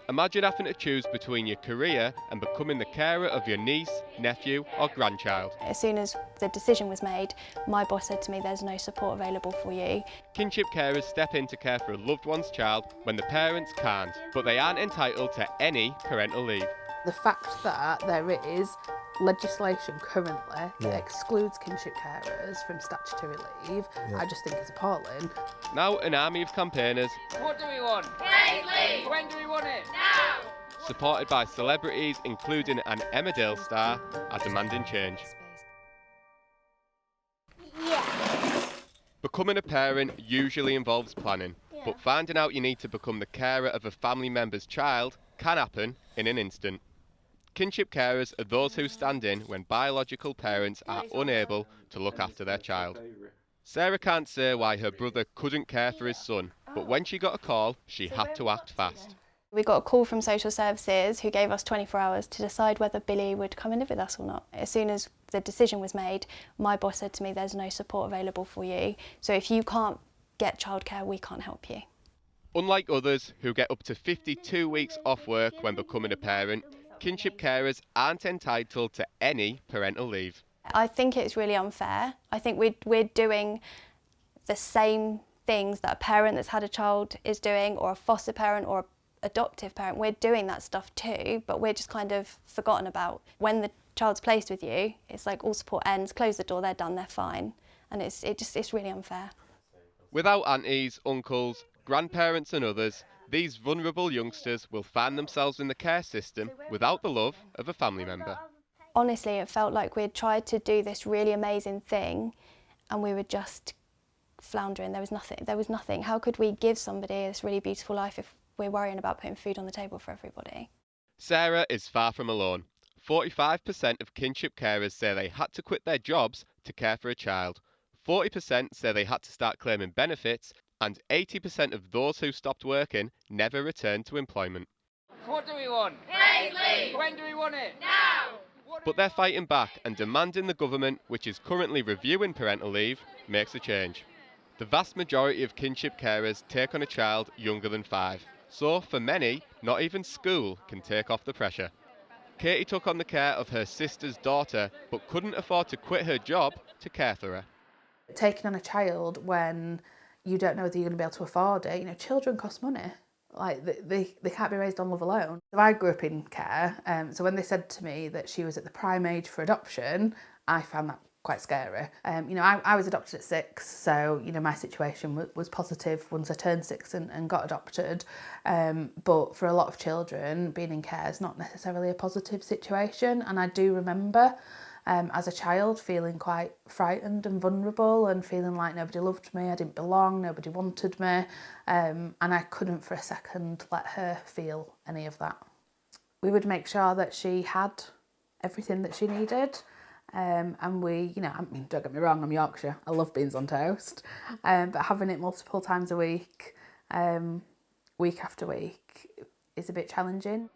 Imagine having to choose between your career and becoming the carer of your niece, nephew or grandchild. As soon as the decision was made, my boss said to me, there's no support available for you. Kinship carers step in to care for a loved one's child when the parents can't, but they aren't entitled to any parental leave. The fact that there is legislation currently that excludes kinship carers from statutory leave, I just think is appalling. Now an army of campaigners. What do we want? Paid leave! When do we want it? Now! Supported by celebrities including an Emmerdale star, are demanding change. Becoming a parent usually involves planning, but finding out you need to become the carer of a family member's child can happen in an instant. Kinship carers are those who stand in when biological parents are unable to look after their child. Sarah can't say why her brother couldn't care for his son, but when she got a call, she had to act fast. We got a call from social services who gave us 24 hours to decide whether Billy would come and live with us or not. As soon as the decision was made, my boss said to me, there's no support available for you. So if you can't get childcare, we can't help you. Unlike others who get up to 52 weeks off work when becoming a parent, kinship carers aren't entitled to any parental leave. I think it's really unfair. I think we're doing the same things that a parent that's had a child is doing, or a foster parent or an adoptive parent. We're doing that stuff too, but we're just kind of forgotten about. When the child's placed with you, it's like all support ends, close the door, they're done, they're fine. And it's really unfair. Without aunties, uncles, grandparents and others, these vulnerable youngsters will find themselves in the care system without the love of a family member. Honestly, it felt like we'd tried to do this really amazing thing and we were just floundering. There was nothing. How could we give somebody this really beautiful life if we're worrying about putting food on the table for everybody? Sarah is far from alone. 45% of kinship carers say they had to quit their jobs to care for a child. 40% say they had to start claiming benefits, and 80% of those who stopped working never returned to employment. What do we want? Paid leave! When do we want it? Now! But they're fighting back and demanding the government, which is currently reviewing parental leave, makes a change. The vast majority of kinship carers take on a child younger than 5. So, for many, not even school can take off the pressure. Katie took on the care of her sister's daughter, but couldn't afford to quit her job to care for her. Taking on a child when you don't know whether you're going to be able to afford it, children cost money. Like, they can't be raised on love alone. So I grew up in care, so when they said to me that she was at the prime age for adoption, I found that quite scary. I was adopted at 6, so, my situation was positive once I turned 6 and got adopted. But for a lot of children, being in care is not necessarily a positive situation. And I do remember as a child feeling quite frightened and vulnerable and feeling like nobody loved me, I didn't belong, nobody wanted me. And I couldn't for a second let her feel any of that. We would make sure that she had everything that she needed. And we, don't get me wrong, I'm Yorkshire, I love beans on toast, but having it multiple times a week, week after week, is a bit challenging.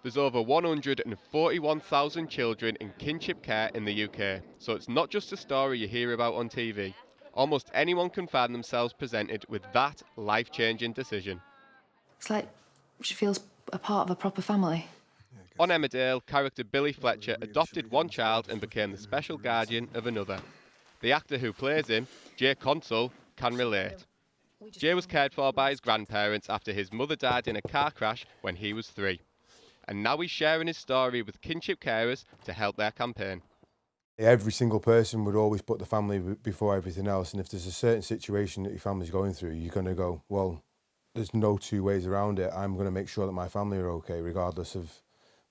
There's over 141,000 children in kinship care in the UK, so it's not just a story you hear about on TV. Almost anyone can find themselves presented with that life-changing decision. It's like she feels a part of a proper family. On Emmerdale, character Billy Fletcher adopted one child and became the special guardian of another. The actor who plays him, Jay Consul, can relate. Jay was cared for by his grandparents after his mother died in a car crash when he was 3. And now he's sharing his story with kinship carers to help their campaign. Every single person would always put the family before everything else, and if there's a certain situation that your family's going through, you're going to go, well, there's no two ways around it. I'm going to make sure that my family are okay, regardless of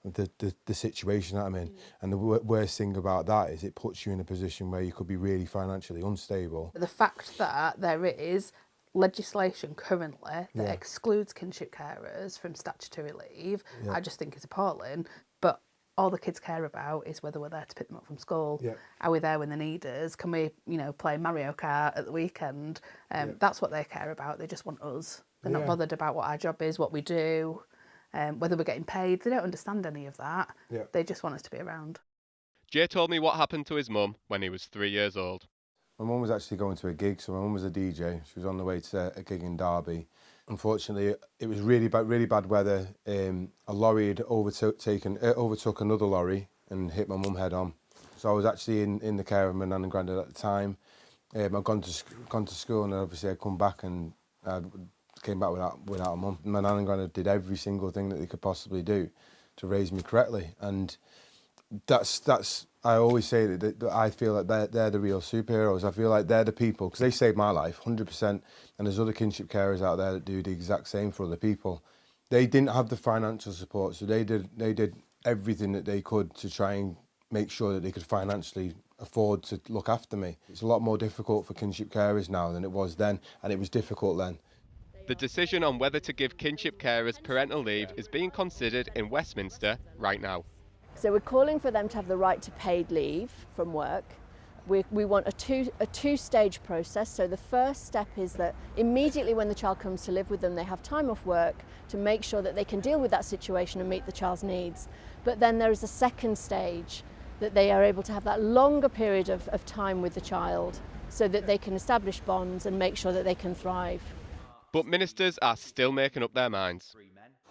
the situation that I'm in. And the worst thing about that is it puts you in a position where you could be really financially unstable. The fact that there is legislation currently that excludes kinship carers from statutory leave, I just think is appalling. But all the kids care about is whether we're there to pick them up from school. Are we there when they need us? Can we, play Mario Kart at the weekend? That's what they care about. They just want us. They're not bothered about what our job is, what we do, whether we're getting paid. They don't understand any of that. They just want us to be around. Jay told me what happened to his mum when he was 3 years old. My mum was actually going to a gig, so my mum was a DJ. She was on the way to a gig in Derby, Unfortunately, it was really bad weather. A lorry had overtook another lorry and hit my mum head on. So I was actually in the care of my nan and granddad at the time. I'd gone to school, and obviously I'd come back and I came back without a mum. My nan and granddad did every single thing that they could possibly do to raise me correctly, and that's I always say that I feel like they're the real superheroes. I feel like they're the people, because they saved my life 100%, and there's other kinship carers out there that do the exact same for other people. They didn't have the financial support, so they did everything that they could to try and make sure that they could financially afford to look after me. It's a lot more difficult for kinship carers now than it was then, and it was difficult then. The decision on whether to give kinship carers parental leave is being considered in Westminster right now. So we're calling for them to have the right to paid leave from work. We want a two-stage process. So the first step is that immediately when the child comes to live with them, they have time off work to make sure that they can deal with that situation and meet the child's needs. But then there is a second stage, that they are able to have that longer period of time with the child so that they can establish bonds and make sure that they can thrive. But ministers are still making up their minds.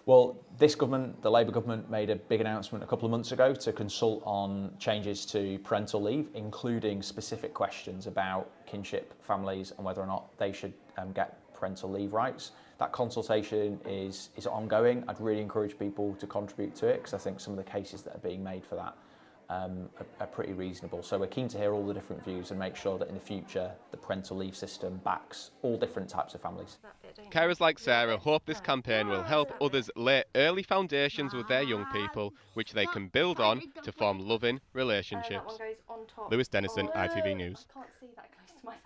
Well, this government, the Labour government, made a big announcement a couple of months ago to consult on changes to parental leave, including specific questions about kinship families and whether or not they should get parental leave rights. That consultation is ongoing. I'd really encourage people to contribute to it, because I think some of the cases that are being made for that are pretty reasonable. So we're keen to hear all the different views and make sure that in the future the parental leave system backs all different types of families. Carers like Sarah hope this campaign will help others lay early foundations with their young people, which they can build on to form loving relationships. Lewis Dennison, ITV News. I can't see that close to my face.